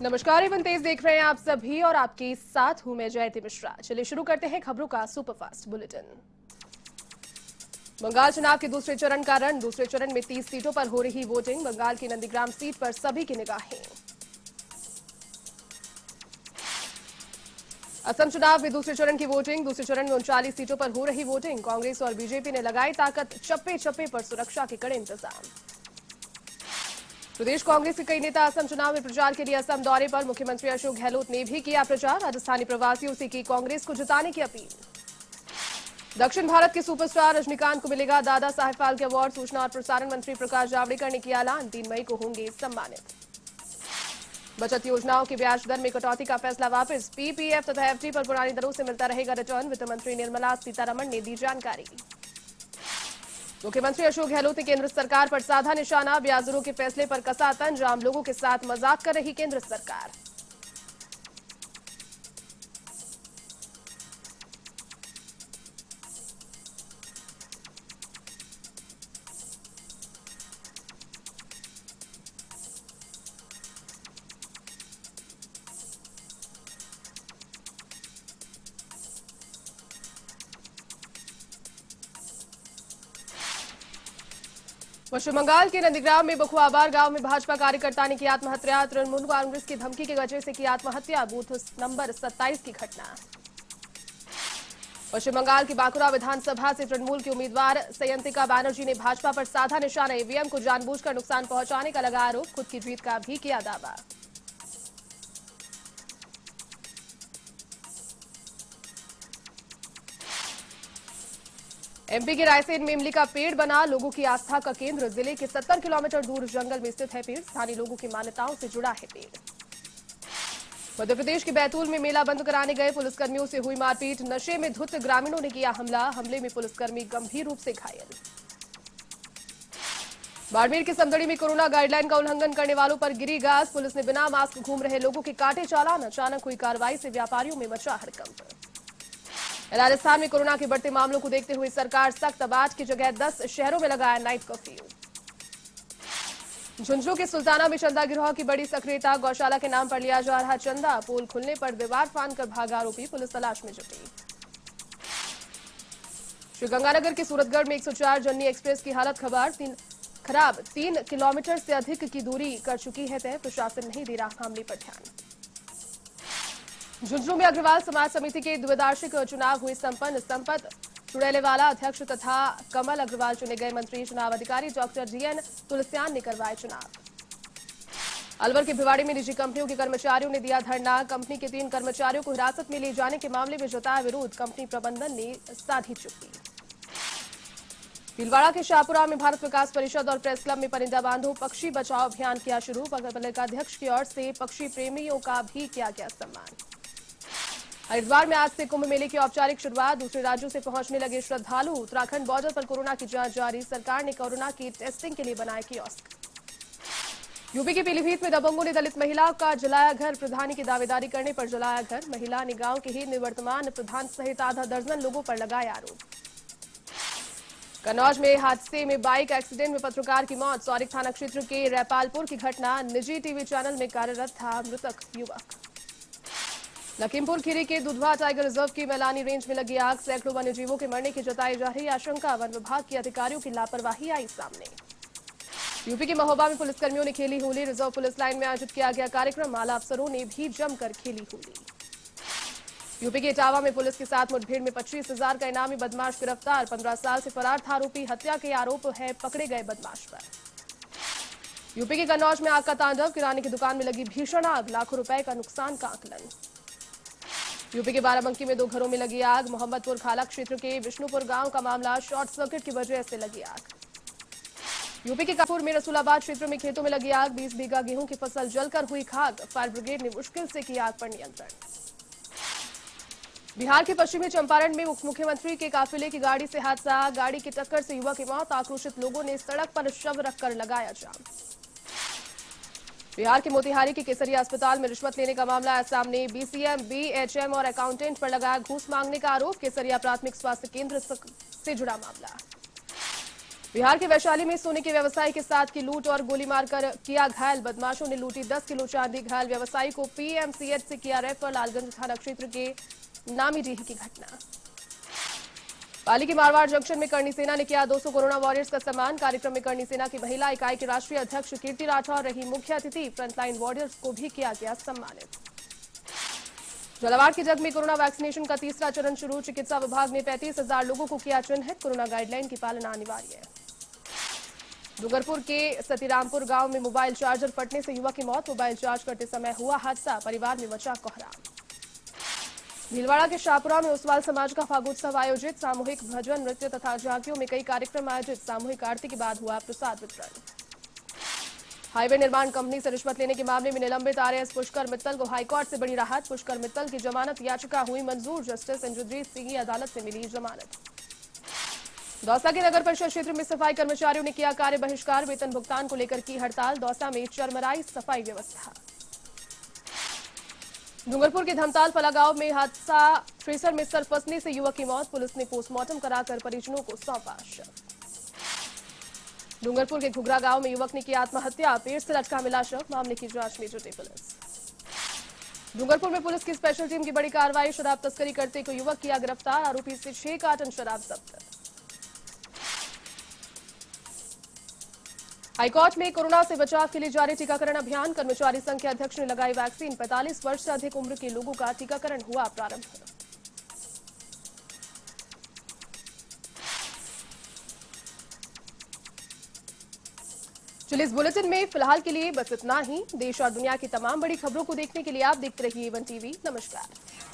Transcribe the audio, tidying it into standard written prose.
नमस्कार, एवन तेज देख रहे हैं आप सभी और आपके साथ हूं मैं जयती मिश्रा। चलिए शुरू करते हैं खबरों का सुपरफास्ट बुलेटिन। बंगाल चुनाव के दूसरे चरण का रण। दूसरे चरण में 30 सीटों पर हो रही वोटिंग। बंगाल की नंदीग्राम सीट पर सभी की निगाहें। असम चुनाव में दूसरे चरण की वोटिंग। दूसरे चरण में 39 सीटों पर हो रही वोटिंग। कांग्रेस और बीजेपी ने लगाई ताकत। चप्पे चप्पे पर सुरक्षा के कड़े इंतजाम। प्रदेश कांग्रेस के कई नेता असम चुनाव में प्रचार के लिए असम दौरे पर। मुख्यमंत्री अशोक गहलोत ने भी किया प्रचार। राजस्थानी प्रवासियों से की कांग्रेस को जिताने की अपील। दक्षिण भारत के सुपरस्टार रजनीकांत को मिलेगा दादा साहेब फाल्के अवार्ड। सूचना और प्रसारण मंत्री प्रकाश जावड़ेकर ने किया ऐलान। 3 मई को होंगे सम्मानित। बचत योजनाओं की ब्याज दर में कटौती का फैसला वापस। पीपीएफ तथा एफडी पर पुरानी दरों से मिलता रहेगा रिटर्न। वित्त मंत्री निर्मला सीतारमण ने दी जानकारी। मुख्यमंत्री अशोक गहलोत ने केंद्र सरकार पर साधा निशाना। ब्याज दरों के फैसले पर कसा तंज। आम लोगों के साथ मजाक कर रही केंद्र सरकार। पश्चिम बंगाल के नंदीग्राम में बखुआबार गांव में भाजपा कार्यकर्ता ने की आत्महत्या। तृणमूल कांग्रेस की धमकी के वजह से की आत्महत्या। बूथ नंबर 27 की घटना। पश्चिम बंगाल की बांकुरा विधानसभा से तृणमूल की उम्मीदवार सयंतिका बैनर्जी ने भाजपा पर साधा निशाना। ईवीएम को जानबूझकर नुकसान पहुंचाने का लगा आरोप। खुद की जीत का भी किया दावा। एमपी के रायसेन में इमली का पेड़ बना लोगों की आस्था का केंद्र। जिले के 70 किलोमीटर दूर जंगल में स्थित है पेड़। स्थानीय लोगों की मान्यताओं से जुड़ा है पेड़। मध्य प्रदेश के बैतूल में मेला बंद कराने गए पुलिसकर्मियों से हुई मारपीट। नशे में धुत ग्रामीणों ने किया हमला। हमले में पुलिसकर्मी गंभीर रूप से घायल। बाड़मेर के समदड़ी में कोरोना गाइडलाइन का उल्लंघन करने वालों पर गिरी गाज। पुलिस ने बिना मास्क घूम रहे लोगों के काटे चालान। अचानक हुई कार्रवाई से व्यापारियों में मचा हड़कंप। राजस्थान में कोरोना के बढ़ते मामलों को देखते हुए सरकार सख्त। अब 8 की जगह 10 शहरों में लगाया नाइट कर्फ्यू। झुंझुनू के सुल्ताना में चंदा गिरोह की बड़ी सक्रियता। गौशाला के नाम पर लिया जा रहा चंदा। पोल खुलने पर दीवार फांदकर भागा आरोपी। पुलिस तलाश में जुटी। श्रीगंगानगर के सूरतगढ़ में 104 जननी एक्सप्रेस की हालत खराब। 3 किलोमीटर से अधिक की दूरी कर चुकी है तय। प्रशासन नहीं दे रहा मामले पर ध्यान। झुंझुनू में अग्रवाल समाज समिति के द्विवार्षिक चुनाव हुए संपन्न। संपत चुड़ैलेवाला अध्यक्ष तथा कमल अग्रवाल चुने गए मंत्री। चुनाव अधिकारी डॉक्टर जीएन तुलसियान ने करवाए चुनाव। अलवर के भिवाड़ी में निजी कंपनियों के कर्मचारियों ने दिया धरना। कंपनी के 3 कर्मचारियों को हिरासत में ले जाने के मामले में जताया विरोध। कंपनी प्रबंधन ने साधी चुप्पी। भीलवाड़ा के शाहपुरा में भारत विकास परिषद और प्रेस क्लब में परिंदा बांधो पक्षी बचाओ अभियान किया शुरू। पालिकाध्यक्ष की ओर से पक्षी प्रेमियों का भी किया गया सम्मान। हरिद्वार में आज से कुंभ मेले की औपचारिक शुरुआत। दूसरे राज्यों से पहुंचने लगे श्रद्धालु। उत्तराखंड बॉर्डर पर कोरोना की जांच जारी। सरकार ने कोरोना की टेस्टिंग के लिए बनाए कियोस्क। यूपी के पीलीभीत में दबंगों ने दलित महिला का जलाया घर। प्रधानी की दावेदारी करने पर जलाया घर। महिला ने गांव के ही निवर्तमान प्रधान सहित आधा दर्जन लोगों पर लगाए आरोप। कन्नौज में हादसे में बाइक एक्सीडेंट में पत्रकार की मौत। सौरिक थाना क्षेत्र के रैपालपुर की घटना। निजी टीवी चैनल में कार्यरत था मृतक युवक। लखीमपुर खीरी के दुधवा टाइगर रिजर्व की मैलानी रेंज में लगी आग। सैकड़ों वन्यजीवों के मरने की जताई जा रही आशंका। वन विभाग के अधिकारियों की लापरवाही आई सामने। यूपी के महोबा में पुलिसकर्मियों ने खेली होली। रिजर्व पुलिस लाइन में आयोजित किया गया कार्यक्रम। आला अफसरों ने भी जमकर खेली होली। यूपी के इटावा में पुलिस के साथ मुठभेड़ में 25,000 का इनामी बदमाश गिरफ्तार। 15 साल से फरार था आरोपी। हत्या के आरोप है पकड़े गए बदमाश पर। यूपी के कन्नौज में आग का तांडव। किराने की दुकान में लगी भीषण आग। लाखों रुपए का नुकसान का आकलन। यूपी के बाराबंकी में 2 घरों में लगी आग। मोहम्मदपुर खाला क्षेत्र के विष्णुपुर गांव का मामला। शॉर्ट सर्किट की वजह से लगी आग। यूपी के कानपुर में रसूलाबाद क्षेत्र में खेतों में लगी आग। 20 बीघा गेहूं की फसल जलकर हुई खाक। फायर ब्रिगेड ने मुश्किल से की आग पर नियंत्रण। बिहार के पश्चिमी चंपारण में मुख्यमंत्री के काफिले की गाड़ी से हादसा। गाड़ी की टक्कर से युवक की मौत। आक्रोशित लोगों ने सड़क पर शव रखकर लगाया जाम। बिहार के मोतिहारी के केसरिया अस्पताल में रिश्वत लेने का मामला है सामने। बीसीएम, बीएचएम और अकाउंटेंट पर लगाया घूस मांगने का आरोप। केसरिया प्राथमिक स्वास्थ्य केंद्र से जुड़ा मामला। बिहार के वैशाली में सोने के व्यवसायी के साथ की लूट और गोली मारकर किया घायल। बदमाशों ने लूटी 10 किलो चांदी। घायल व्यवसायी को पीएमसीएच से किया रेफर। लालगंज थाना क्षेत्र के नामीडीह की घटना। पाली के मारवाड़ जंक्शन में करणी सेना ने किया 200 कोरोना वॉरियर्स का सम्मान। कार्यक्रम में करणी सेना की महिला इकाई के राष्ट्रीय अध्यक्ष कीर्ति राठौर रही मुख्य अतिथि। फ्रंटलाइन वॉरियर्स को भी किया गया सम्मानित। झालावाड़ के जग में कोरोना वैक्सीनेशन का तीसरा चरण शुरू। चिकित्सा विभाग ने 35,000 लोगों को किया चिन्हित। कोरोना गाइडलाइन की पालना अनिवार्य है। डूंगरपुर के सतीरामपुर गांव में मोबाइल चार्जर फटने से युवक की मौत। मोबाइल चार्ज करते समय हुआ हादसा। परिवार में मचा कोहराम। भीलवाड़ा के शाहपुरा में ओसवाल समाज का फागोत्सव आयोजित। सामूहिक भजन नृत्य तथा झांकियों में कई कार्यक्रम आयोजित। सामूहिक आरती के बाद हुआ प्रसाद वितरण। हाईवे निर्माण कंपनी से रिश्वत लेने के मामले में निलंबित आरएएस पुष्कर मित्तल को हाईकोर्ट से बड़ी राहत। पुष्कर मित्तल की जमानत याचिका हुई मंजूर। जस्टिस इंद्रजीत सिंह की अदालत से मिली जमानत। दौसा के नगर परिषद क्षेत्र में सफाई कर्मचारियों ने किया कार्य बहिष्कार। वेतन भुगतान को लेकर की हड़ताल। दौसा में चरमराई सफाई व्यवस्था। डूंगरपुर के धमताल फला गांव में हादसा। थ्रेसर में सर फंसने से युवक की मौत। पुलिस ने पोस्टमार्टम कराकर परिजनों को सौंपा शव। डूंगरपुर के घुघरा गांव में युवक ने किया आत्महत्या। पेड़ से लटका मिला शव। मामले की जांच में जुटी पुलिस। डूंगरपुर में पुलिस की स्पेशल टीम की बड़ी कार्रवाई। शराब तस्करी करते को युवक किया गिरफ्तार। आरोपी से 6 कार्टन शराब जब्त। हाईकोर्ट में कोरोना से बचाव के लिए जारी टीकाकरण अभियान। कर्मचारी संघ के अध्यक्ष ने लगाई वैक्सीन। 45 वर्ष से अधिक उम्र के लोगों का टीकाकरण हुआ प्रारंभ। चलिए इस बुलेटिन में फिलहाल के लिए बस इतना ही। देश और दुनिया की तमाम बड़ी खबरों को देखने के लिए आप देखते रहिए A1 टीवी। नमस्कार।